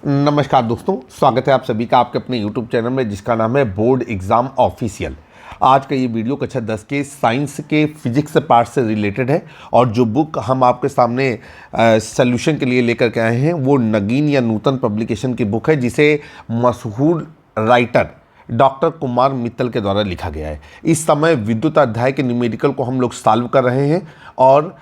नमस्कार दोस्तों, स्वागत है आप सभी का आपके अपने YouTube चैनल में जिसका नाम है बोर्ड एग्ज़ाम ऑफिशियल। आज का ये वीडियो कक्षा 10 के साइंस के फिजिक्स पार्ट से रिलेटेड है और जो बुक हम आपके सामने सॉल्यूशन के लिए लेकर के आए हैं वो नगीन या नूतन पब्लिकेशन की बुक है, जिसे मशहूर राइटर डॉक्टर कुमार मित्तल के द्वारा लिखा गया है। इस समय विद्युत अध्याय के न्यूमेरिकल को हम लोग सॉल्व कर रहे हैं और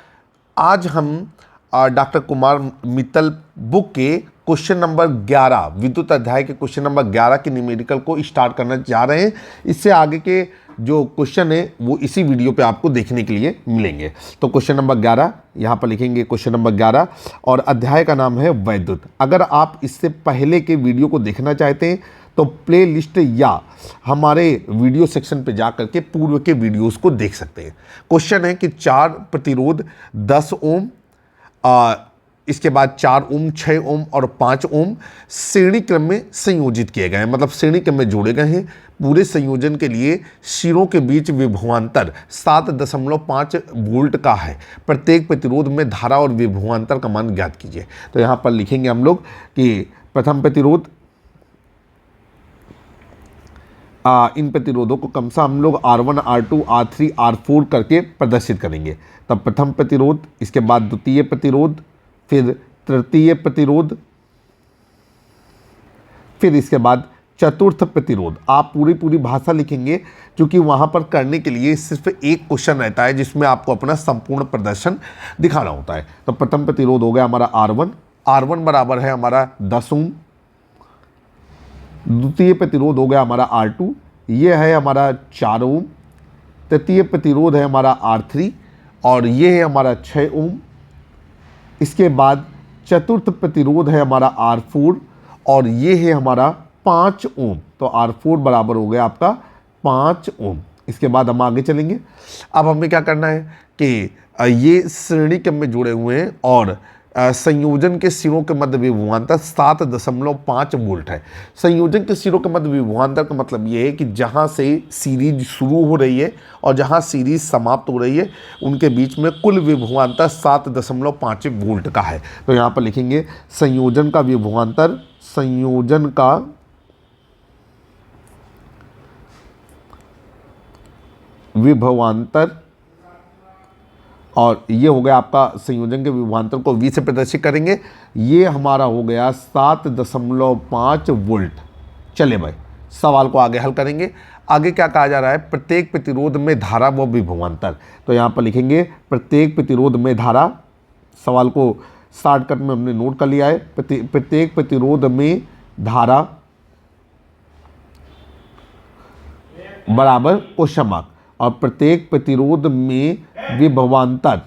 आज हम डॉक्टर कुमार मित्तल बुक के क्वेश्चन नंबर 11 विद्युत अध्याय के क्वेश्चन नंबर 11 के न्यूमेरिकल को स्टार्ट करना जा रहे हैं। इससे आगे के जो क्वेश्चन है वो इसी वीडियो पे आपको देखने के लिए मिलेंगे। तो क्वेश्चन नंबर 11 यहाँ पर लिखेंगे, क्वेश्चन नंबर 11 और अध्याय का नाम है वैद्युत। अगर आप इससे पहले के वीडियो को देखना चाहते हैं तो प्ले लिस्ट या हमारे वीडियो सेक्शन पे जा करके पूर्व के वीडियोस को देख सकते हैं। क्वेश्चन है कि 4 प्रतिरोध 10 ओम, इसके बाद 4 ओम, 6 ओम और 5 ओम श्रेणी क्रम में संयोजित किए गए हैं, मतलब श्रेणी क्रम में जोड़े गए हैं। पूरे संयोजन के लिए सिरों के बीच विभवांतर 7.5 वोल्ट का है। प्रत्येक प्रतिरोध में धारा और विभवांतर का मान ज्ञात कीजिए। तो यहाँ पर लिखेंगे हम लोग कि प्रथम प्रतिरोध, इन प्रतिरोधों को क्रमशः हम लोग R1, R2, R3, R4 करके प्रदर्शित करेंगे। तब प्रथम प्रतिरोध, इसके बाद द्वितीय प्रतिरोध, फिर तृतीय प्रतिरोध, फिर इसके बाद चतुर्थ प्रतिरोध। आप पूरी भाषा लिखेंगे क्योंकि वहां पर करने के लिए सिर्फ एक क्वेश्चन रहता है जिसमें आपको अपना संपूर्ण प्रदर्शन दिखाना होता है। तो प्रथम प्रतिरोध हो गया हमारा R1 बराबर है हमारा 10 ओम। द्वितीय प्रतिरोध हो गया हमारा R2, ये है हमारा 4 ओम। तृतीय प्रतिरोध है हमारा R3 और ये है हमारा 6 ओम। इसके बाद चतुर्थ प्रतिरोध है हमारा R4 और ये है हमारा 5 ओम। तो R4 बराबर हो गया आपका 5 ओम। इसके बाद हम आगे चलेंगे। अब हमें क्या करना है कि ये श्रेणी क्रम में जुड़े हुए हैं और संयोजन के सिरों के मध्य विभवांतर 7.5 वोल्ट है। संयोजन के सिरों के मध्य विभवांतर का मतलब ये है कि जहाँ से सीरीज शुरू हो रही है और जहाँ सीरीज समाप्त हो रही है उनके बीच में कुल विभवांतर 7.5 वोल्ट का है। तो यहाँ पर लिखेंगे संयोजन का विभवांतर, संयोजन का विभवांतर, और ये हो गया आपका संयोजन के विभवांतर को V से प्रदर्शित करेंगे। ये हमारा हो गया 7.5 वोल्ट। चले भाई, सवाल को आगे हल करेंगे। आगे क्या कहा जा रहा है, प्रत्येक प्रतिरोध में धारा व विभवांतर। तो यहाँ पर लिखेंगे प्रत्येक प्रतिरोध में धारा। सवाल को शॉर्टकट में हमने नोट कर लिया है। प्रत्येक प्रतिरोध में धारा बराबर क्वेश्चन मार्क और प्रत्येक प्रतिरोध में विभवांतर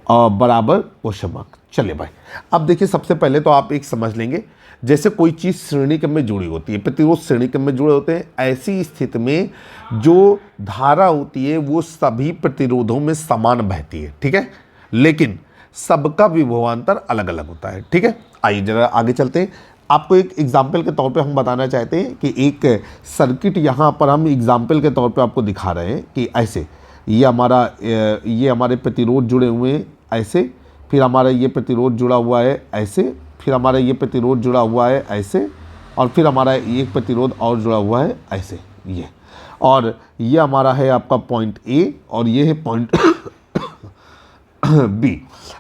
बराबर क्वेश्चन मार्क। चलिए भाई, अब देखिए सबसे पहले तो आप एक समझ लेंगे, जैसे कोई चीज़ श्रेणी क्रम में जुड़ी होती है, प्रतिरोध श्रेणी क्रम में जुड़े होते हैं, ऐसी स्थिति में जो धारा होती है वो सभी प्रतिरोधों में समान बहती है, ठीक है, लेकिन सबका विभवांतर अलग अलग होता है, ठीक है। आइए जरा आगे चलते हैं। आपको एक एग्जाम्पल के तौर पे हम बताना चाहते हैं कि एक सर्किट यहाँ पर हम एग्जाम्पल के तौर पे आपको दिखा रहे हैं कि ऐसे ये हमारे प्रतिरोध जुड़े हुए हैं ऐसे, फिर हमारा ये प्रतिरोध जुड़ा हुआ है ऐसे, फिर हमारा ये प्रतिरोध जुड़ा हुआ है ऐसे, और फिर हमारा एक प्रतिरोध और जुड़ा हुआ है ऐसे, ये, और ये हमारा है आपका पॉइंट A और ये है पॉइंट B।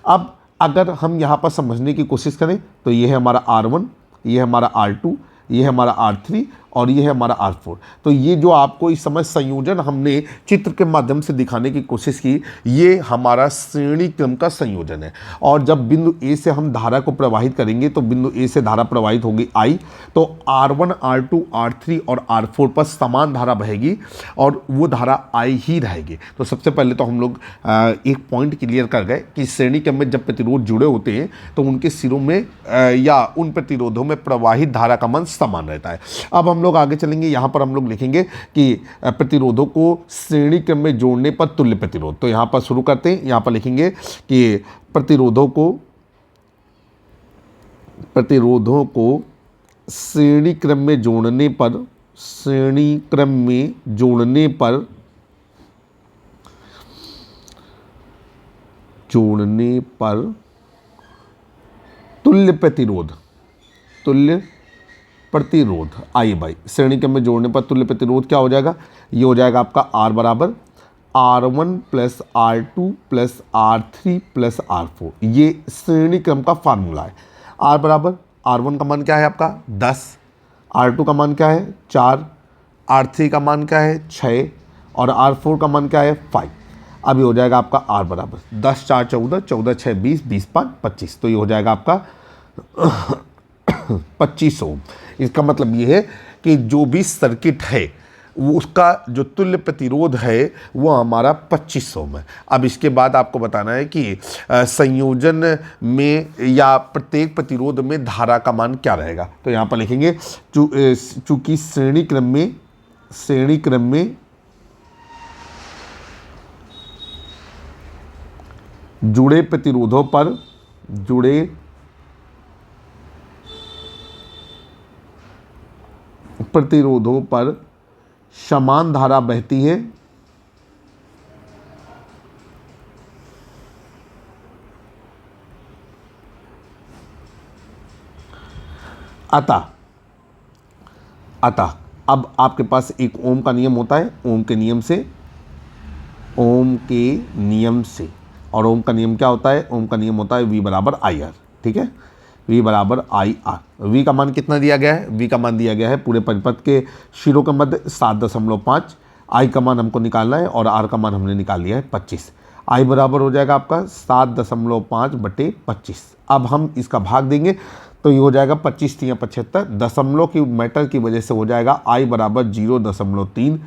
अब अगर हम यहाँ पर समझने की कोशिश करें तो ये है हमारा R1, ये है हमारा R2, ये है हमारा R3 और ये है हमारा R4। तो ये जो आपको इस समय संयोजन हमने चित्र के माध्यम से दिखाने की कोशिश की, ये हमारा श्रेणी क्रम का संयोजन है। और जब बिंदु A से हम धारा को प्रवाहित करेंगे तो बिंदु A से धारा प्रवाहित होगी I, तो R1, R2, R3 और R4 पर समान धारा बहेगी और वो धारा I ही रहेगी। तो सबसे पहले तो हम लोग एक पॉइंट क्लियर कर गए कि श्रेणी क्रम में जब प्रतिरोध जुड़े होते हैं तो उनके सिरों में या उन प्रतिरोधों में प्रवाहित धारा का मान समान रहता है। अब हम लोग आगे चलेंगे। यहाँ पर हम लोग लिखेंगे कि प्रतिरोधों को श्रेणी क्रम में जोड़ने पर तुल्य प्रतिरोध। तो यहाँ पर शुरू करते हैं। यहाँ पर लिखेंगे कि प्रतिरोधों को श्रेणी क्रम में जोड़ने पर तुल्य प्रतिरोध, तुल्य प्रतिरोध आई बाई श्रेणी क्रम में जोड़ने पर तुल्य प्रतिरोध क्या हो जाएगा, ये हो जाएगा आपका R बराबर R1 plus R2 plus R3 plus R4। ये श्रेणी क्रम का फार्मूला है। R बराबर R1 का मान क्या है आपका 10, R2 का मान क्या है 4, R3 का मान क्या है 6 और R4 का मान क्या है 5। अब ये हो जाएगा आपका R बराबर 10 4 14, 14 6 20, 20 5 25। तो ये हो जाएगा आपका 25 ओम। इसका मतलब ये है कि जो भी सर्किट है वो उसका जो तुल्य प्रतिरोध है वो हमारा 25 ओम है। अब इसके बाद आपको बताना है कि संयोजन में या प्रत्येक प्रतिरोध में धारा का मान क्या रहेगा। तो यहाँ पर लिखेंगे चूंकि श्रेणी क्रम में जुड़े प्रतिरोधों पर समान धारा बहती है, अतः अब आपके पास एक ओम का नियम होता है। ओम के नियम से और ओम का नियम क्या होता है, ओम का नियम होता है V बराबर आई आर। ठीक है, V बराबर आई आर। V का मान कितना दिया गया है, V का मान दिया गया है पूरे परिपथ के शिरों के मध्य 7.5। I का मान हमको निकालना है और R का मान हमने निकाल लिया है 25। I बराबर हो जाएगा आपका 7.5/25। अब हम इसका भाग देंगे तो ये हो जाएगा 25 या 75। दशमलव की मैटर की वजह से हो जाएगा I बराबर 0.3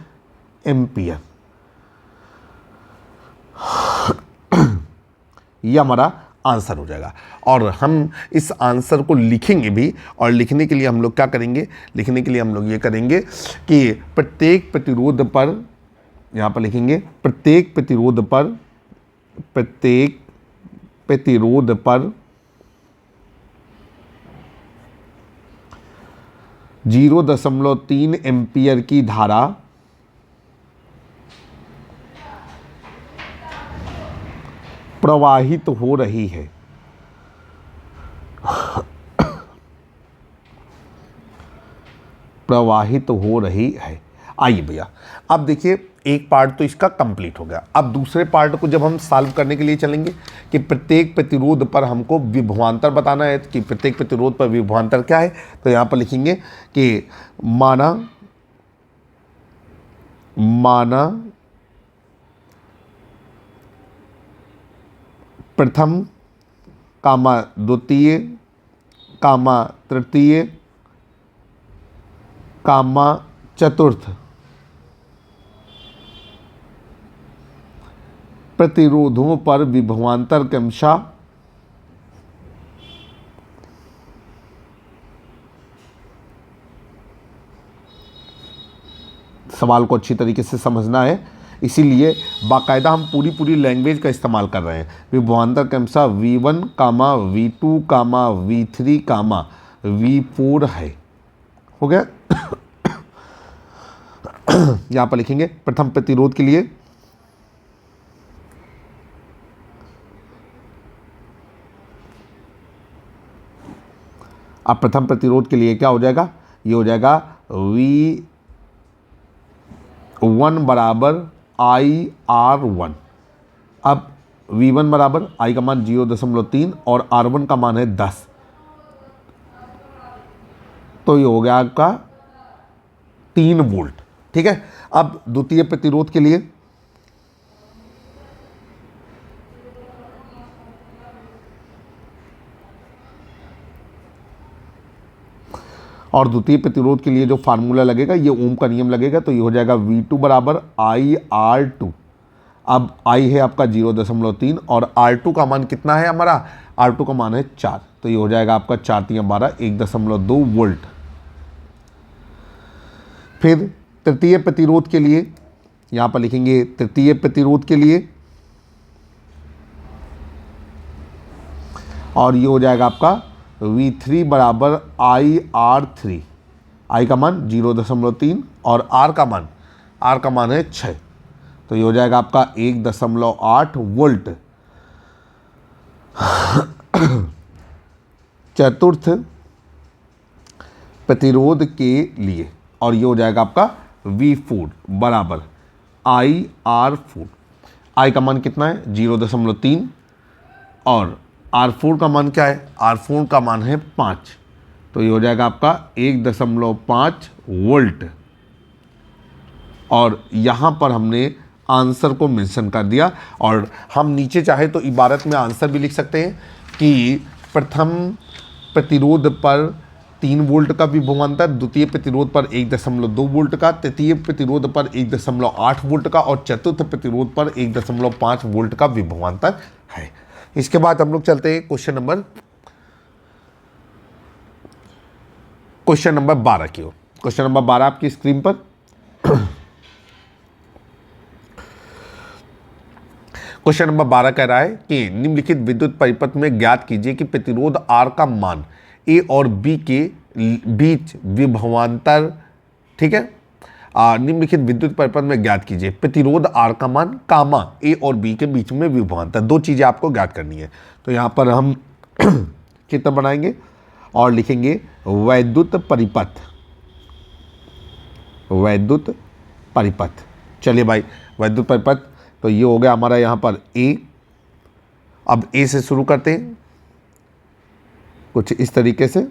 एम्पियर। ये हमारा आंसर हो जाएगा और हम इस आंसर को लिखेंगे भी। और लिखने के लिए हम लोग क्या करेंगे, लिखने के लिए हम लोग ये करेंगे कि प्रत्येक प्रतिरोध पर, यहाँ पर लिखेंगे प्रत्येक प्रतिरोध पर 0.3 एम्पियर की धारा प्रवाहित हो रही है। आइए भैया, अब देखिए एक पार्ट तो इसका कंप्लीट हो गया। अब दूसरे पार्ट को जब हम सॉल्व करने के लिए चलेंगे कि प्रत्येक प्रतिरोध पर हमको विभवांतर बताना है कि प्रत्येक प्रतिरोध पर विभवांतर क्या है। तो यहाँ पर लिखेंगे कि माना प्रथम कामा द्वितीय कामा तृतीय कामा चतुर्थ प्रतिरोधों पर विभवांतर क्रमशः सवाल को अच्छी तरीके से समझना है, इसीलिए बाकायदा हम पूरी लैंग्वेज का इस्तेमाल कर रहे हैं। विभवांतर क्रमशः V1 कामा V2 कामा V3 कामा V4 है। हो गया। यहाँ पर लिखेंगे प्रथम प्रतिरोध के लिए अब प्रथम प्रतिरोध के लिए क्या हो जाएगा, ये हो जाएगा V1 बराबर IR1। अब V1 बराबर I का मान 0.3 और R1 का मान है 10। तो ये हो गया आपका 3 वोल्ट। ठीक है, अब द्वितीय प्रतिरोध के लिए और द्वितीय प्रतिरोध के लिए जो फार्मूला लगेगा ये ओम का नियम लगेगा। तो ये हो जाएगा V2 बराबर IR2। अब I है आपका 0.3 और R2 का मान कितना है हमारा, R2 का मान है 4। तो ये हो जाएगा आपका 4 × 12 1.2 वोल्ट। फिर तृतीय प्रतिरोध के लिए यहाँ पर लिखेंगे तृतीय प्रतिरोध के लिए और ये हो जाएगा आपका V3 बराबर IR3। I का मान 0.3 और R का मान है 6। तो ये हो जाएगा आपका 1.8 वोल्ट। चतुर्थ प्रतिरोध के लिए, और ये हो जाएगा आपका V4 बराबर IR4। I का मान कितना है 0.3 और R4 का मान क्या है, R4 का मान है 5, तो ये हो जाएगा आपका 1.5 वोल्ट। और यहाँ पर हमने आंसर को मेंशन कर दिया, और हम नीचे चाहे तो इबारत में आंसर भी लिख सकते हैं कि प्रथम प्रतिरोध पर 3 वोल्ट का विभवांतर, द्वितीय प्रतिरोध पर 1.2 वोल्ट का, तृतीय प्रतिरोध पर 1.8 वोल्ट का और चतुर्थ प्रतिरोध पर 1.5 वोल्ट का विभवांतर है। इसके बाद हम लोग चलते हैं क्वेश्चन नंबर 12 की ओर। क्वेश्चन नंबर 12 आपकी स्क्रीन पर। क्वेश्चन नंबर 12 कह रहा है कि निम्नलिखित विद्युत परिपथ में ज्ञात कीजिए कि प्रतिरोध R का मान A और B के बीच विभवांतर, ठीक है। निम्नलिखित विद्युत परिपथ में ज्ञात कीजिए प्रतिरोध R का मान कामा A और B के बीच में विभवांतर। दो चीजें आपको ज्ञात करनी है। तो यहां पर हम चित्र बनाएंगे और लिखेंगे वैद्युत परिपथ। चलिए भाई, वैद्युत परिपथ, तो ये हो गया हमारा यहाँ पर A। अब A से शुरू करते हैं कुछ इस तरीके से।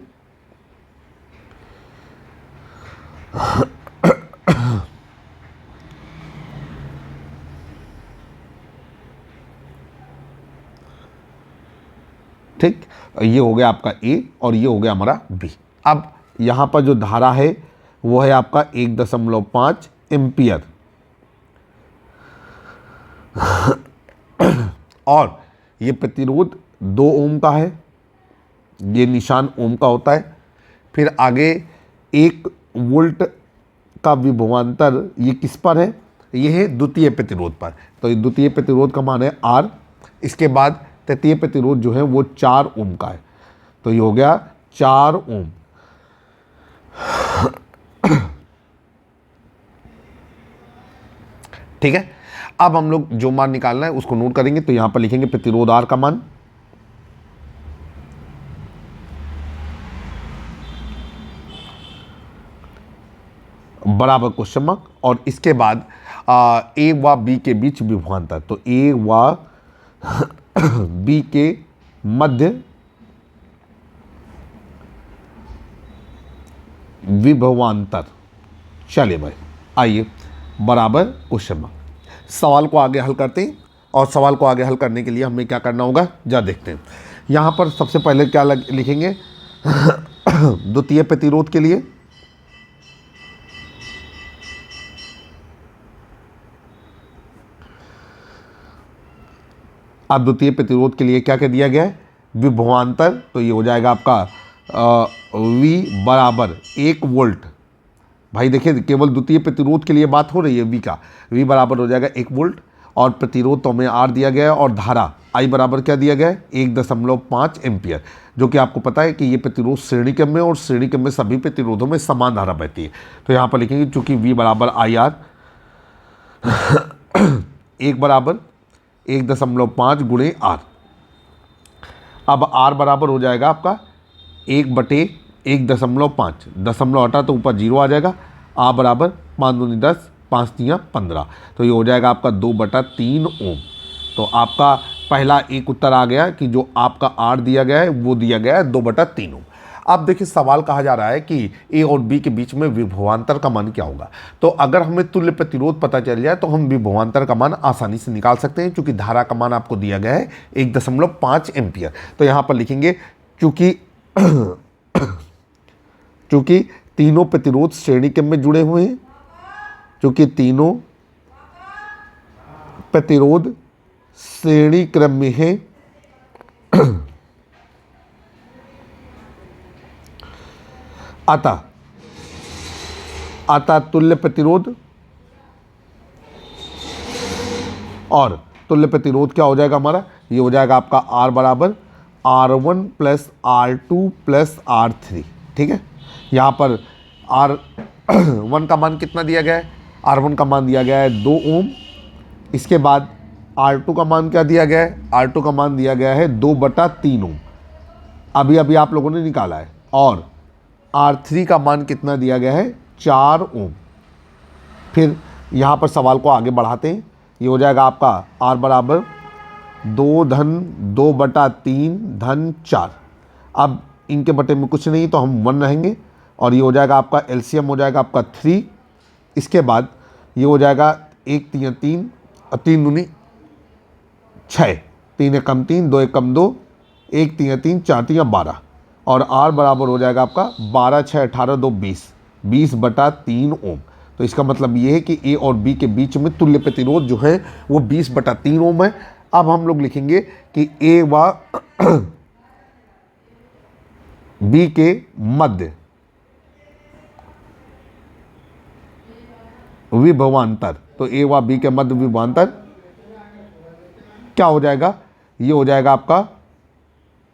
ठीक, ये हो गया आपका A और ये हो गया हमारा B। अब यहाँ पर जो धारा है वो है आपका 1.5 एम्पियर और ये प्रतिरोध 2 ओम का है, ये निशान ओम का होता है। फिर आगे 1 वोल्ट का विभवांतर ये किस पर है, ये है द्वितीय प्रतिरोध पर, तो द्वितीय प्रतिरोध का मान है R। इसके बाद तृतीय प्रतिरोध जो है वो 4 ओम का है, तो ये हो गया 4 ओम। ठीक है, अब हम लोग जो मान निकालना है उसको नोट करेंगे। तो यहां पर लिखेंगे प्रतिरोध R का मान बराबर क्वेश्चन मार्क, और इसके बाद A व B के बीच विभवांतर, तो A व B के मध्य विभवांतर। चलिए भाई, आइए बराबर क्वेश्चन मार्क। सवाल को आगे हल करते हैं, और सवाल को आगे हल करने के लिए हमें क्या करना होगा जा देखते हैं। यहाँ पर सबसे पहले क्या लिखेंगे द्वितीय प्रतिरोध के लिए, अब द्वितीय प्रतिरोध के लिए क्या कह दिया गया है विभवांतर, तो ये हो जाएगा आपका V बराबर 1 वोल्ट। भाई देखिए, केवल द्वितीय प्रतिरोध के लिए बात हो रही है V का। V बराबर हो जाएगा 1 वोल्ट, और प्रतिरोध तो हमें R दिया गया है, और धारा I बराबर क्या दिया गया है 1.5 एम्पियर, जो कि आपको पता है कि ये प्रतिरोध श्रेणी क्रम में, और श्रेणी क्रम में सभी प्रतिरोधों में समान धारा बहती है। तो यहाँ पर लिखेंगे चूंकि V बराबर IR 1 बराबर 1.5 गुणे R। अब R बराबर हो जाएगा आपका 1/1.5, दशमलव हटा तो ऊपर 0 आ जाएगा। R बराबर 5 दूनी 10, 5 तियाँ 15, तो ये हो जाएगा आपका 2/3 ओम। तो आपका पहला एक उत्तर आ गया कि जो आपका R दिया गया है वो दिया गया है 2/3 ओम। अब देखिए, सवाल कहा जा रहा है कि A और B के बीच में विभवांतर का मान क्या होगा। तो अगर हमें तुल्य प्रतिरोध पता चल जाए तो हम विभवांतर का मान आसानी से निकाल सकते हैं, क्योंकि धारा का मान आपको दिया गया है 1.5 एम्पियर। तो यहाँ पर लिखेंगे चूंकि तीनों प्रतिरोध श्रेणी क्रम में जुड़े हुए हैं, चूंकि तीनों प्रतिरोध श्रेणी क्रम में है, अतः तुल्य प्रतिरोध, और तुल्य प्रतिरोध क्या हो जाएगा हमारा, ये हो जाएगा आपका R बराबर R1 plus R2 plus R3। ठीक है, यहाँ पर R1 का मान कितना दिया गया है, R1 का मान दिया गया है 2 ओम। इसके बाद R2 का मान क्या दिया गया है, R2 का मान दिया गया है 2/3 ओम। अभी अभी आप लोगों ने निकाला है। और R3 का मान कितना दिया गया है, 4 ओम। फिर यहाँ पर सवाल को आगे बढ़ाते हैं। ये हो जाएगा आपका R बराबर 2 धन 2/3 धन 4। अब इनके बटे में कुछ नहीं तो हम 1 रहेंगे, और ये हो जाएगा आपका एलसीएम हो जाएगा आपका 3। इसके बाद ये हो जाएगा 1 3 3 और 3 दूनी 6, 3 एकम 3, 2 एकम 2, 1 3 3, 4 3 12, और R बराबर हो जाएगा आपका 12 6 18 2 20, 20/3 ओम। तो इसका मतलब ये है कि ए और बी के बीच में तुल्य प्रतिरोध जो है वो 20/3 ओम है। अब हम लोग लिखेंगे कि ए व बी के मध्य विभवांतर, तो ए व बी के मध्य विभवांतर क्या हो जाएगा, ये हो जाएगा आपका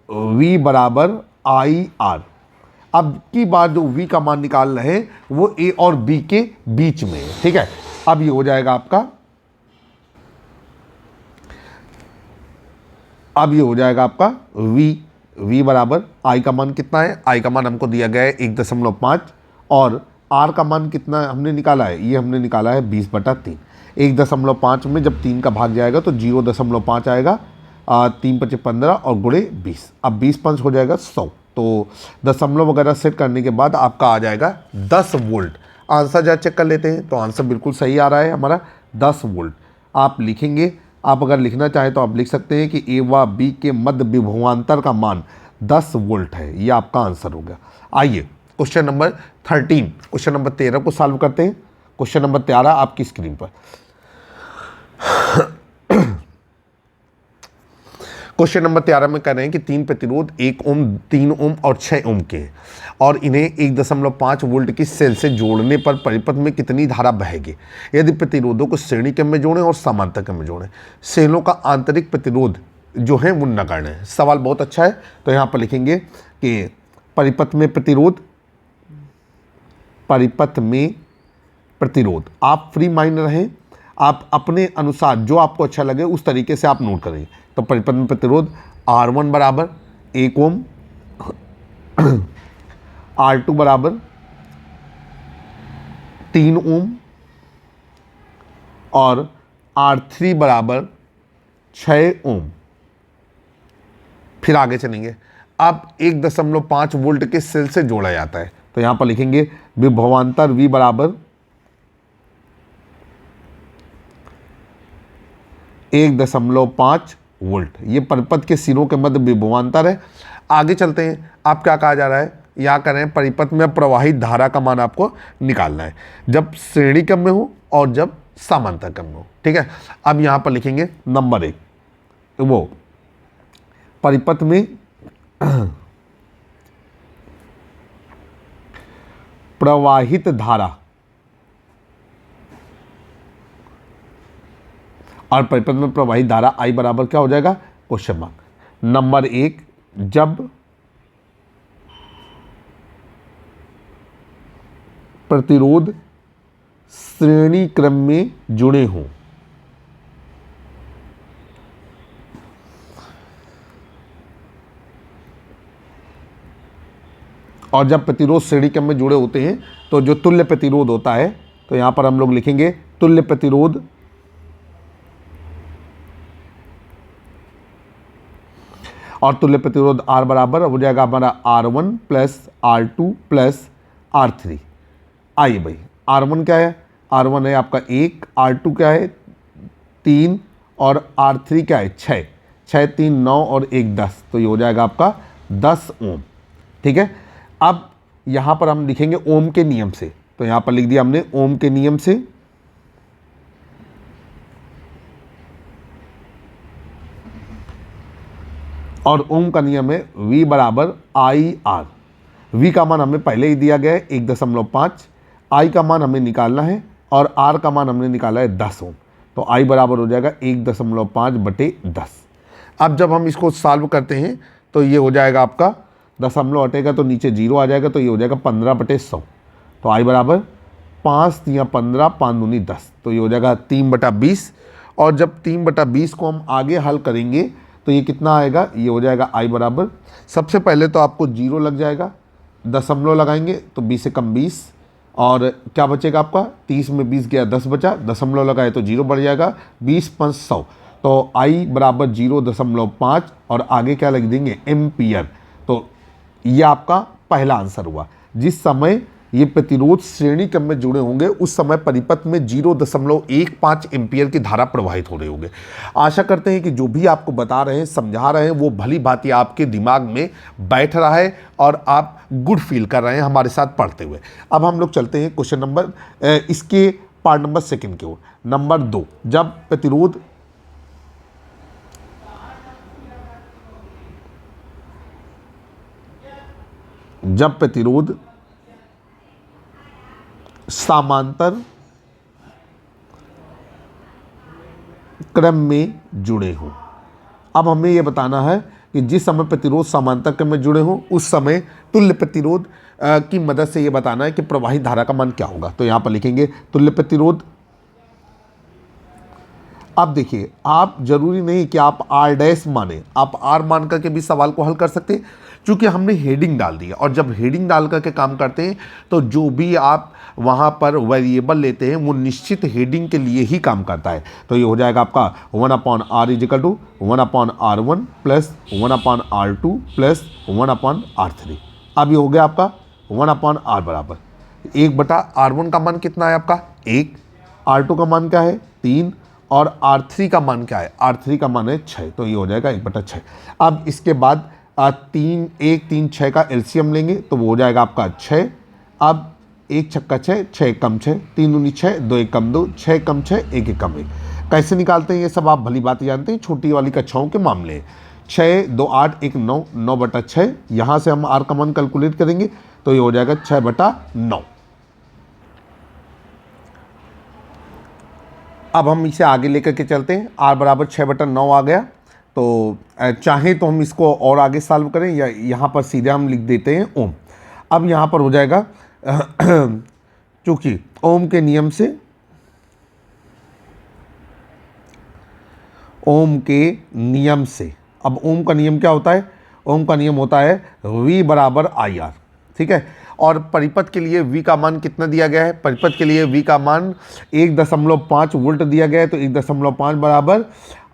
V बराबर IR। अब की बार जो V का मान निकाल रहे हैं वो A और B के बीच में है, ठीक है। अब ये हो जाएगा आपका, अब ये हो जाएगा आपका V बराबर I का मान कितना है, I का मान हमको दिया गया है 1.5, और R का मान कितना हमने निकाला है, ये हमने निकाला है 20/3। 1.5 में जब 3 का भाग जाएगा तो 0.5 आएगा, 3 × 5 = 15 और गुणे 20। अब 20 × 5 हो जाएगा 100। तो दशमलव वगैरह सेट करने के बाद आपका आ जाएगा 10 वोल्ट। आंसर जरा चेक कर लेते हैं, तो आंसर बिल्कुल सही आ रहा है हमारा 10 वोल्ट। आप लिखेंगे, आप अगर लिखना चाहें तो आप लिख सकते हैं कि ए व बी के मध्य विभवांतर का मान 10 वोल्ट है। ये आपका आंसर हो गया। आइए क्वेश्चन नंबर 13, क्वेश्चन नंबर 13 को सॉल्व करते हैं। क्वेश्चन नंबर 13 आपकी स्क्रीन पर। क्वेश्चन नंबर 13 में कह रहे हैं कि 3 प्रतिरोध 1 ओम, 3 ओम और 6 ओम के हैं, और इन्हें 1.5 वोल्ट की सेल से जोड़ने पर परिपथ में कितनी धारा बहेगी यदि प्रतिरोधों को श्रेणी क्रम में जोड़ें और समांतर क्रम में जोड़ें। सेलों का आंतरिक प्रतिरोध जो है वो नगण्य है। सवाल बहुत अच्छा है। तो यहाँ पर लिखेंगे कि परिपथ में प्रतिरोध, परिपथ में प्रतिरोध, आप फ्री माइंड रहें, आप अपने अनुसार जो आपको अच्छा लगे उस तरीके से आप नोट करें। तो परिपथ में प्रतिरोध R1 बराबर 1 ओम, R2 बराबर 3 ओम, और R3 बराबर 6 ओम। फिर आगे चलेंगे। अब 1.5 वोल्ट के सेल से जोड़ा जाता है। तो यहां पर लिखेंगे विभवांतर V बराबर 1.5 वोल्ट। ये परिपथ के सिरों के मध्य विभवांतर है। आगे चलते हैं। आप क्या कहा जा रहा है, या करें परिपथ में प्रवाहित धारा का मान आपको निकालना है जब श्रेणी क्रम में हो और जब समांतर क्रम में हो, ठीक है। अब यहां पर लिखेंगे नंबर 1, वो परिपथ में प्रवाहित धारा, और परिपथ में प्रवाहित धारा I बराबर क्या हो जाएगा, क्वेश्चन मार्क। नंबर 1, जब प्रतिरोध श्रेणी क्रम में जुड़े हों, और जब प्रतिरोध श्रेणी क्रम में जुड़े होते हैं तो जो तुल्य प्रतिरोध होता है, तो यहां पर हम लोग लिखेंगे तुल्य प्रतिरोध और तुल्य प्रतिरोध R बराबर हो जाएगा हमारा R1 + R2 + R3। आइए भाई, R1 क्या है, R1 है आपका 1, R2 क्या है 3, और R3 क्या है 6, 6 3 9 और 1 10, तो ये हो जाएगा आपका 10 ओम, ठीक है। अब यहाँ पर हम लिखेंगे ओम के नियम से। तो यहाँ पर लिख दिया हमने ओम के नियम से, और ओम का नियम है V बराबर IR। V का मान हमें पहले ही दिया गया है 1.5, I का मान हमें निकालना है, और R का मान हमने निकाला है 10 ओम। तो I बराबर हो जाएगा 1.5/10। अब जब हम इसको सॉल्व करते हैं तो ये हो जाएगा आपका, दशमलव हटेगा तो नीचे 0 आ जाएगा, तो ये हो जाएगा 15/100। तो I बराबर 5 × 15, 5 दूनी 10, तो ये हो जाएगा 3/20। और जब 3/20 को हम आगे हल करेंगे तो ये कितना आएगा, ये हो जाएगा I बराबर, सबसे पहले तो आपको 0 लग जाएगा, दशमलव लगाएंगे तो 20 से कम 20, और क्या बचेगा आपका, 30 में 20 गया 10 बचा, दशमलव लगाए तो 0 बढ़ जाएगा, 20 5 100, तो I बराबर 0.5 और आगे क्या लिख देंगे, एम्पियर। तो ये आपका पहला आंसर हुआ। जिस समय ये प्रतिरोध श्रेणी क्रम में जुड़े होंगे उस समय परिपथ में 0.15 एम्पियर की धारा प्रवाहित हो रहे होंगे। आशा करते हैं कि जो भी आपको बता रहे हैं, समझा रहे हैं, वो भली भांति आपके दिमाग में बैठ रहा है और आप गुड फील कर रहे हैं हमारे साथ पढ़ते हुए। अब हम लोग चलते हैं क्वेश्चन नंबर, इसके पार्ट नंबर 2 की ओर। नंबर 2, जब प्रतिरोध समांतर क्रम में जुड़े हों। अब हमें यह बताना है कि जिस समय प्रतिरोध समांतर क्रम में जुड़े हों उस समय तुल्य प्रतिरोध की मदद से यह बताना है कि प्रवाहित धारा का मान क्या होगा। तो यहां पर लिखेंगे तुल्य प्रतिरोध। अब देखिए, आप जरूरी नहीं कि आप R डैश माने, आप R मान करके भी सवाल को हल कर सकते हैं, क्योंकि हमने हेडिंग डाल दी है। और जब हेडिंग डाल करके काम करते हैं तो जो भी आप वहाँ पर वेरिएबल लेते हैं वो निश्चित हेडिंग के लिए ही काम करता है। तो ये हो जाएगा आपका 1/R is equal to 1/R1 plus 1/R2 plus 1/R3। अब ये हो गया आपका 1/R बराबर 1/R1 का मान कितना है आपका 1, R2 का मान क्या है 3 और R3 का मान क्या है, R3 का मान है 6। तो ये हो जाएगा 1/6। अब इसके बाद 3 1 3 6 का एलसीएम लेंगे तो वो हो जाएगा आपका 6। अब 1 छक्का 6, 6 कम 6, 3 दूनी 6, 2 1 कम 2, 6 कम 6, 1 1 कम 1। कैसे निकालते हैं ये सब आप भली बात जानते हैं, छोटी वाली कक्षाओं के मामले। 6 2 8 1 9, 9/6। यहाँ से हम R का मान कैलकुलेट करेंगे तो ये हो जाएगा 6/9। अब हम इसे आगे लेकर के चलते हैं। R बराबर 6/9 आ गया। तो चाहे तो हम इसको और आगे सॉल्व करें या यहाँ पर सीधे हम लिख देते हैं ओम। अब यहाँ पर हो जाएगा चूंकि ओम के नियम से, अब ओम का नियम क्या होता है, ओम का नियम होता है V बराबर IR, ठीक है। और परिपथ के लिए V का मान कितना दिया गया है, परिपथ के लिए V का मान 1.5 वोल्ट दिया गया है। तो 1.5 बराबर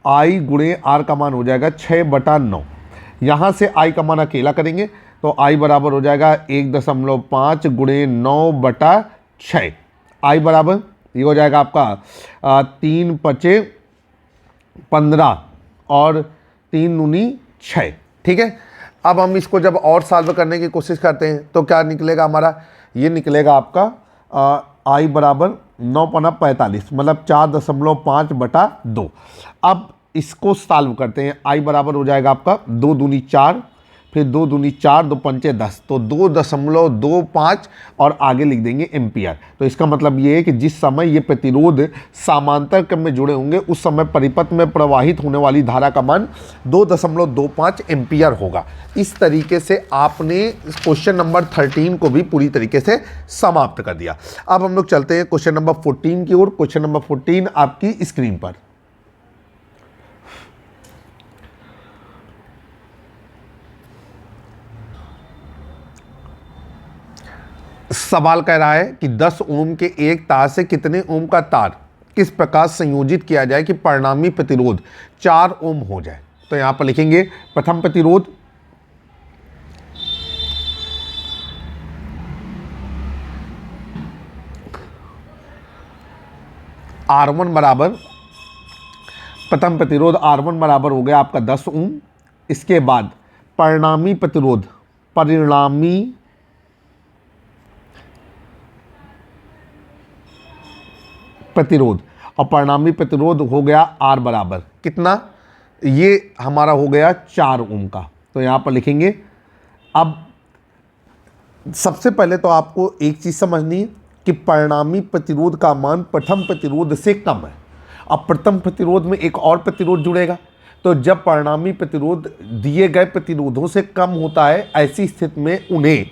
I गुणे R का मान हो जाएगा 6/9। यहाँ से I का मान अकेला करेंगे तो I बराबर हो जाएगा 1.5 गुणे 9/6। I बराबर ये हो जाएगा आपका 3 5 15 और 3 दूनी 6, ठीक है। अब हम इसको जब और सॉल्व करने की कोशिश करते हैं तो क्या निकलेगा हमारा, ये निकलेगा आपका I बराबर 9×45 मतलब 4.5/2। अब इसको सॉल्व करते हैं। I बराबर हो जाएगा आपका 2 दूनी 4, फिर 2 दूनी 4, 2 पंचे 10, तो 2.25 और आगे लिख देंगे एम्पियर। तो इसका मतलब ये है कि जिस समय ये प्रतिरोध समांतर क्रम में जुड़े होंगे उस समय परिपथ में प्रवाहित होने वाली धारा का मान 2.25 एम्पियर होगा। इस तरीके से आपने क्वेश्चन नंबर 13 को भी पूरी तरीके से समाप्त कर दिया। अब हम लोग चलते हैं क्वेश्चन नंबर 14 की ओर। क्वेश्चन नंबर 14 आपकी स्क्रीन पर। सवाल कह रहा है कि 10 ओम के एक तार से कितने ओम का तार किस प्रकार संयोजित किया जाए कि परिणामी प्रतिरोध 4 ओम हो जाए। तो यहां पर लिखेंगे प्रथम प्रतिरोध R1 बराबर, प्रथम प्रतिरोध R1 बराबर हो गया आपका 10 ओम। इसके बाद परिणामी प्रतिरोध, और परिणामी प्रतिरोध हो गया R बराबर कितना, ये हमारा हो गया 4 ओम का। तो यहां पर लिखेंगे। अब सबसे पहले तो आपको एक चीज समझनी है कि परिणामी प्रतिरोध का मान प्रथम प्रतिरोध से कम है। अब प्रथम प्रतिरोध में एक और प्रतिरोध जुड़ेगा, तो जब परिणामी प्रतिरोध दिए गए प्रतिरोधों से कम होता है ऐसी स्थिति में उन्हें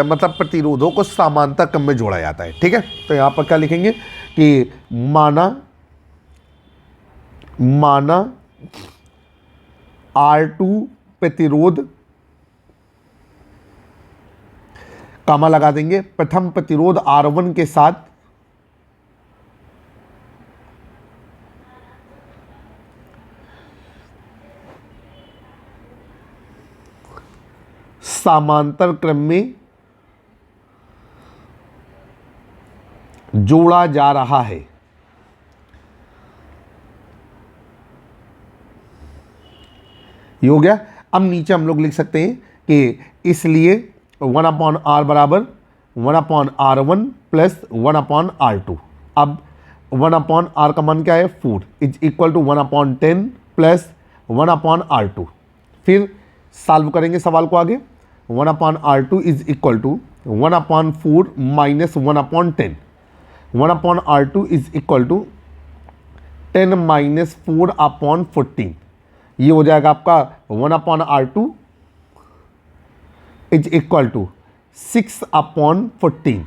मतलब प्रतिरोधों को समांतर क्रम में जोड़ा जाता है, ठीक है। तो यहां पर क्या लिखेंगे कि माना R2 प्रतिरोध, कामा लगा देंगे, प्रथम प्रतिरोध R1 के साथ समांतर क्रम में जोड़ा जा रहा है। ये हो गया। अब नीचे हम लोग लिख सकते हैं कि इसलिए 1/r बराबर 1/r1 प्लस 1/r2। अब 1/r का मान क्या है 4 is equal to 1/10 plus 1/r2। फिर सॉल्व करेंगे सवाल को आगे। 1/r2 is equal to 1/4 minus 1/10। 1/r2 is equal to 10 minus 4/14। ये हो जाएगा आपका 1/r2 इज इक्वल टू 6/14।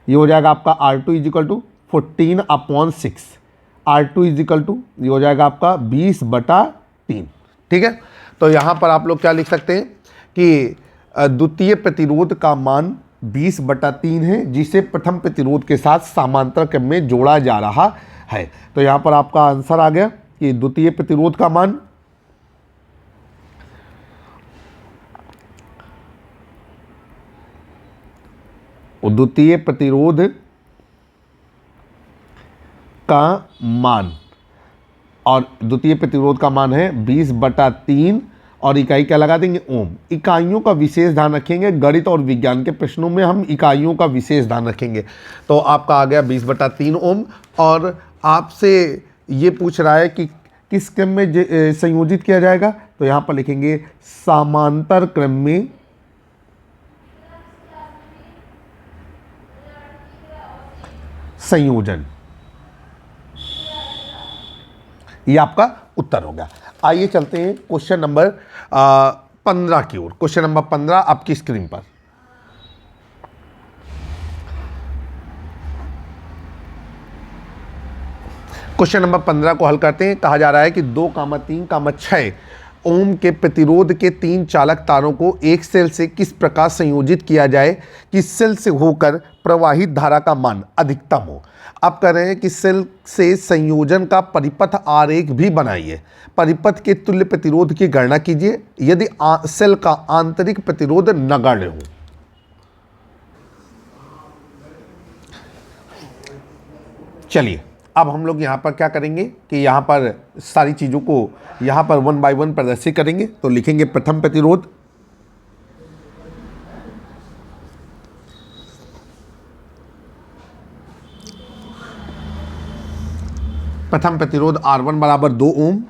ये हो जाएगा आपका R2 is equal to 14/6। R2 is equal to ये हो जाएगा आपका 20/3। ठीक है, तो यहाँ पर आप लोग क्या लिख सकते हैं कि द्वितीय प्रतिरोध का मान 20/3 है, जिसे प्रथम प्रतिरोध के साथ समांतर क्रम में जोड़ा जा रहा है। तो यहाँ पर आपका आंसर आ गया कि द्वितीय प्रतिरोध का मान द्वितीय प्रतिरोध का मान और द्वितीय प्रतिरोध का मान है 20/3 और इकाई क्या लगा देंगे ओम। इकाइयों का विशेष ध्यान रखेंगे, गणित और विज्ञान के प्रश्नों में हम इकाइयों का विशेष ध्यान रखेंगे। तो आपका आ गया 20/3 ओम। और आपसे ये पूछ रहा है कि किस क्रम में संयोजित किया जाएगा, तो यहाँ पर लिखेंगे समांतर क्रम में संयोजन। ये आपका उत्तर हो गया। आइए चलते हैं क्वेश्चन नंबर 15 की ओर। क्वेश्चन नंबर 15 आपकी स्क्रीन पर। क्वेश्चन नंबर 15 को हल करते हैं। कहा जा रहा है कि 2,3,6 ओम के प्रतिरोध के 3 चालक तारों को एक सेल से किस प्रकार संयोजित किया जाए कि सेल से होकर प्रवाहित धारा का मान अधिकतम हो। आप कह रहे हैं कि सेल से संयोजन का परिपथ आरेख भी बनाइए, परिपथ के तुल्य प्रतिरोध की गणना कीजिए यदि सेल का आंतरिक प्रतिरोध नगण्य हो। चलिए अब हम लोग यहाँ पर क्या करेंगे कि यहाँ पर सारी चीज़ों को यहाँ पर 1 बाय 1 प्रदर्शित करेंगे। तो लिखेंगे प्रथम प्रतिरोध, प्रथम प्रतिरोध R1 बराबर 2 ओम।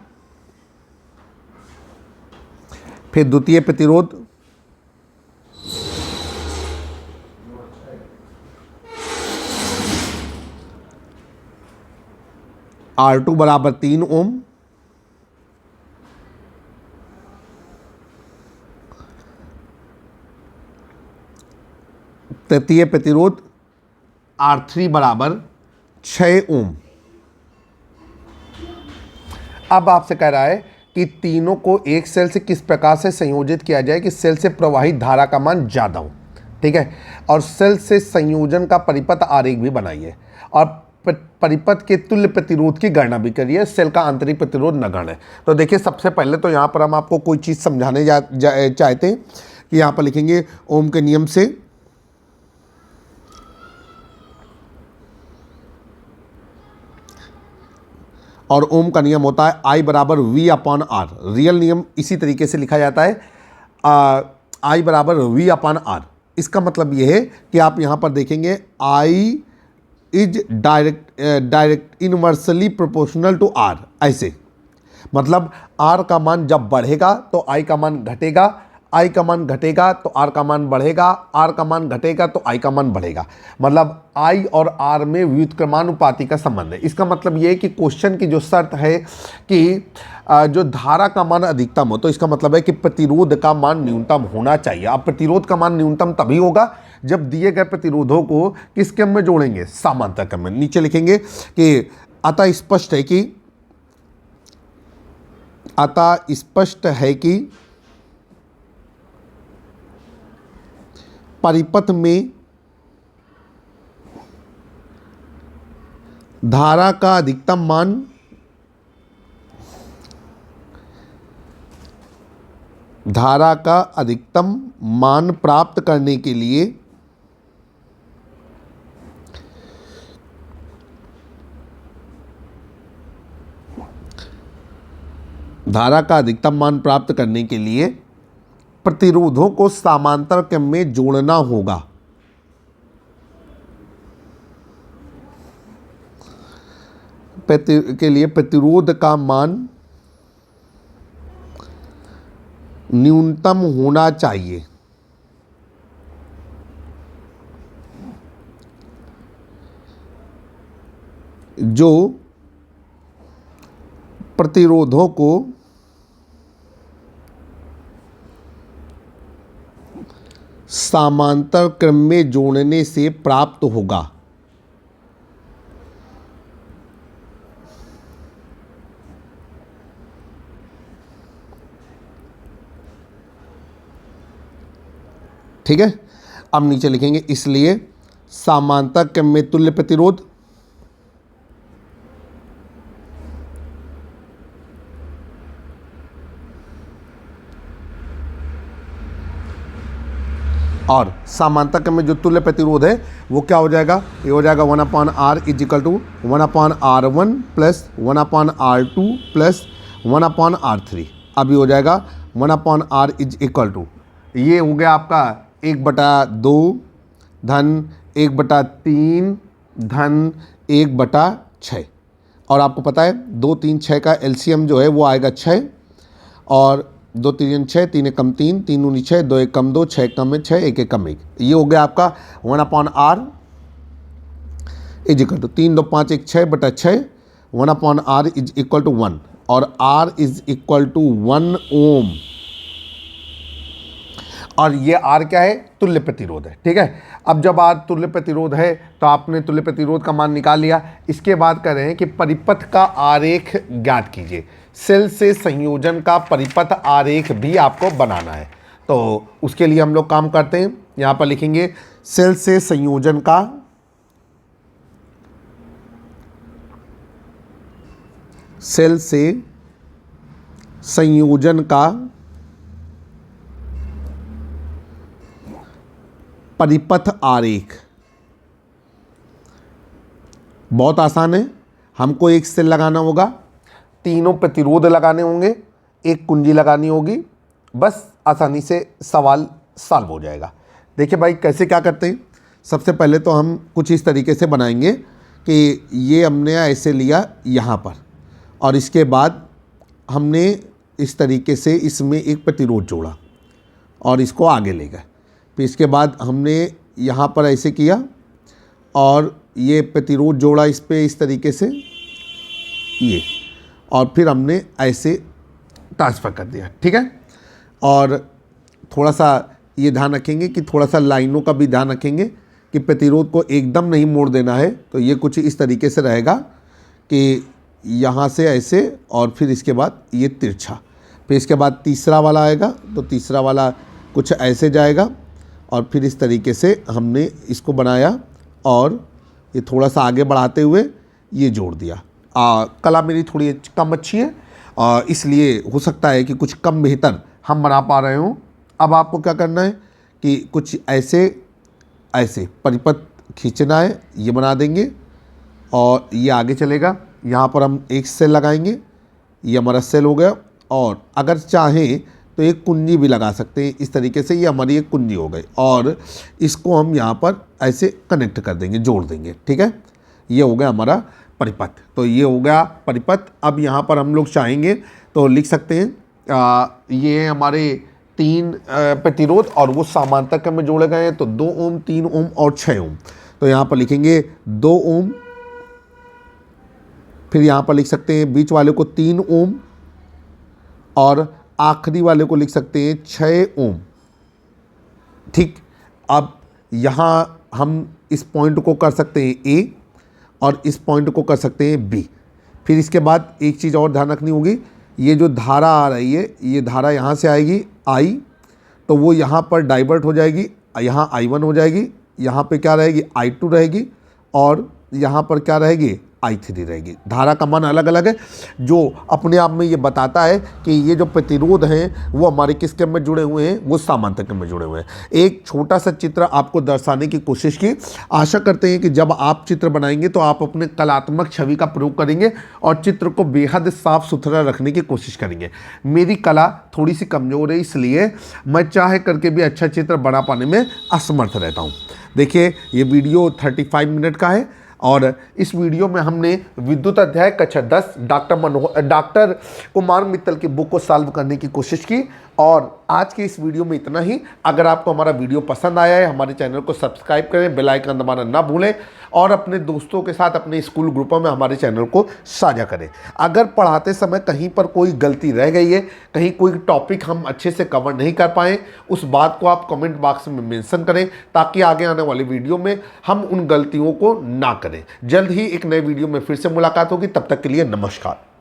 फिर द्वितीय प्रतिरोध R2 बराबर 3 ओम। तृतीय प्रतिरोध R3 बराबर 6 ओम। अब आपसे कह रहा है कि तीनों को एक सेल से किस प्रकार से संयोजित किया जाए कि सेल से प्रवाहित धारा का मान ज़्यादा हो। ठीक है, और सेल से संयोजन का परिपथ आरेख भी बनाइए और परिपथ के तुल्य प्रतिरोध की गणना भी करिए। सेल का आंतरिक प्रतिरोध नगण्य है। तो देखिए सबसे पहले तो यहाँ पर हम आपको कोई चीज़ समझाने चाहते हैं कि यहाँ पर लिखेंगे ओम के नियम से और ओम का नियम होता है I बराबर V/R। रियल नियम इसी तरीके से लिखा जाता है I बराबर V/R। इसका मतलब यह है कि आप यहाँ पर देखेंगे I is direct inversely proportional to R। ऐसे मतलब R का मान जब बढ़ेगा तो I का मान घटेगा, I का मान घटेगा तो R का मान बढ़ेगा, R का मान घटेगा तो I का मान बढ़ेगा। मतलब I और R में व्युत्क्रमानुपाती का संबंध है। इसका मतलब ये है कि क्वेश्चन की जो शर्त है कि जो धारा का मान अधिकतम हो, तो इसका मतलब है कि प्रतिरोध का मान न्यूनतम होना चाहिए। अब प्रतिरोध का मान न्यूनतम तभी होगा जब दिए गए प्रतिरोधों को किस क्रम में जोड़ेंगे, समांतर क्रम में। नीचे लिखेंगे कि अतः स्पष्ट है कि अतः स्पष्ट है कि परिपथ में धारा का अधिकतम मान प्राप्त करने के लिए प्रतिरोधों को समांतर क्रम में जोड़ना होगा। के लिए प्रतिरोध का मान न्यूनतम होना चाहिए। जो प्रतिरोधों को समांतर क्रम में जोड़ने से प्राप्त होगा। ठीक है, अब नीचे लिखेंगे इसलिए समांतर क्रम में तुल्य प्रतिरोध और समांतर क्रम में जो तुल्य प्रतिरोध है वो क्या हो जाएगा, ये हो जाएगा 1/r is equal to 1/r1 plus 1/r2 plus 1/r3। अभी हो जाएगा 1/r इज इक्वल टू, ये हो गया आपका 1/2 धन 1/3 धन 1/6। और आपको पता है 2 3 6 का एलसीएम जो है वो आएगा 6 और 2 3 6, 3 1 कम 3, 3 9 6, 2 1 कम 2, 6 कम 6, 1 1 कम 1। ये हो गया आपका 1/r is equal to 3 2 5 1 6/6 1/r is equal to 1 और r is equal to 1 ohm. और ये R क्या है, तुल्य प्रतिरोध है। ठीक है, अब जब R तुल्य प्रतिरोध है तो आपने तुल्य प्रतिरोध का मान निकाल लिया। इसके बाद कह रहे हैं कि परिपथ का आरेख ज्ञात कीजिए। सेल से संयोजन का परिपथ आरेख भी आपको बनाना है, तो उसके लिए हम लोग काम करते हैं। यहाँ पर लिखेंगे सेल से संयोजन का परिपथ आरेख। बहुत आसान है, हमको एक सेल लगाना होगा, तीनों प्रतिरोध लगाने होंगे, एक कुंजी लगानी होगी, बस आसानी से सवाल सॉल्व हो जाएगा। देखिए भाई कैसे क्या करते हैं। सबसे पहले तो हम कुछ इस तरीके से बनाएंगे कि ये हमने ऐसे लिया यहाँ पर और इसके बाद हमने इस तरीके से इसमें एक प्रतिरोध जोड़ा और इसको आगे ले गए। फिर इसके बाद हमने यहाँ पर ऐसे किया और ये प्रतिरोध जोड़ा इस पे इस तरीके से ये, और फिर हमने ऐसे ट्रांसफ़र कर दिया। ठीक है, और थोड़ा सा ये ध्यान रखेंगे कि थोड़ा सा लाइनों का भी ध्यान रखेंगे कि प्रतिरोध को एकदम नहीं मोड़ देना है। तो ये कुछ इस तरीके से रहेगा कि यहाँ से ऐसे और फिर इसके बाद ये तिरछा, फिर इसके बाद तीसरा वाला आएगा तो तीसरा वाला कुछ ऐसे जाएगा और फिर इस तरीके से हमने इसको बनाया और ये थोड़ा सा आगे बढ़ाते हुए ये जोड़ दिया। कला मेरी थोड़ी कम अच्छी है इसलिए हो सकता है कि कुछ कम बेहतर हम बना पा रहे हों। अब आपको क्या करना है कि कुछ ऐसे ऐसे परिपथ खींचना है, ये बना देंगे और ये आगे चलेगा। यहाँ पर हम एक सेल लगाएंगे, ये हमारा सेल हो गया। और अगर चाहें तो एक कुंजी भी लगा सकते हैं इस तरीके से, ये हमारी एक कुंजी हो गई और इसको हम यहाँ पर ऐसे कनेक्ट कर देंगे, जोड़ देंगे। ठीक है, ये हो गया हमारा परिपथ। तो ये हो गया परिपथ। अब यहाँ पर हम लोग चाहेंगे तो लिख सकते हैं ये हमारे 3 प्रतिरोध और वो समांतर क्रम में जोड़े गए हैं, तो 2 ओम 3 ओम और 6 ओम। तो यहाँ पर लिखेंगे 2 ओम, फिर यहाँ पर लिख सकते हैं बीच वाले को 3 ओम और आखिरी वाले को लिख सकते हैं 6 ओम। ठीक, अब यहाँ हम इस पॉइंट को कर सकते हैं ए और इस पॉइंट को कर सकते हैं बी। फिर इसके बाद एक चीज़ और ध्यान रखनी होगी ये जो धारा आ रही है, ये धारा यहाँ से आएगी I, तो वो यहाँ पर डाइवर्ट हो जाएगी, यहाँ I1 हो जाएगी, यहाँ पे क्या रहेगी I2 रहेगी, और यहाँ पर क्या रहेगी I3 रहेगी। धारा का मान अलग अलग है, जो अपने आप में ये बताता है कि ये जो प्रतिरोध हैं वो हमारे किस क्रम में जुड़े हुए हैं, वो समांतर क्रम में जुड़े हुए हैं। एक छोटा सा चित्र आपको दर्शाने की कोशिश की। आशा करते हैं कि जब आप चित्र बनाएंगे तो आप अपने कलात्मक छवि का प्रयोग करेंगे और चित्र को बेहद साफ सुथरा रखने की कोशिश करेंगे। मेरी कला थोड़ी सी कमज़ोर है, इसलिए मैं चाहे करके भी अच्छा चित्र बना पाने में असमर्थ रहता हूँ। देखिए, ये वीडियो 35 मिनट का है और इस वीडियो में हमने विद्युत अध्याय कक्षा 10 डॉक्टर कुमार मित्तल की बुक को सॉल्व करने की कोशिश की। और आज के इस वीडियो में इतना ही। अगर आपको हमारा वीडियो पसंद आया है, हमारे चैनल को सब्सक्राइब करें, बेल आइकन दबाना ना भूलें और अपने दोस्तों के साथ अपने स्कूल ग्रुपों में हमारे चैनल को साझा करें। अगर पढ़ाते समय कहीं पर कोई गलती रह गई है, कहीं कोई टॉपिक हम अच्छे से कवर नहीं कर पाए, उस बात को आप कमेंट बॉक्स में मेंशन करें ताकि आगे आने वाली वीडियो में हम उन गलतियों को ना करें। जल्द ही एक नए वीडियो में फिर से मुलाकात होगी, तब तक के लिए नमस्कार।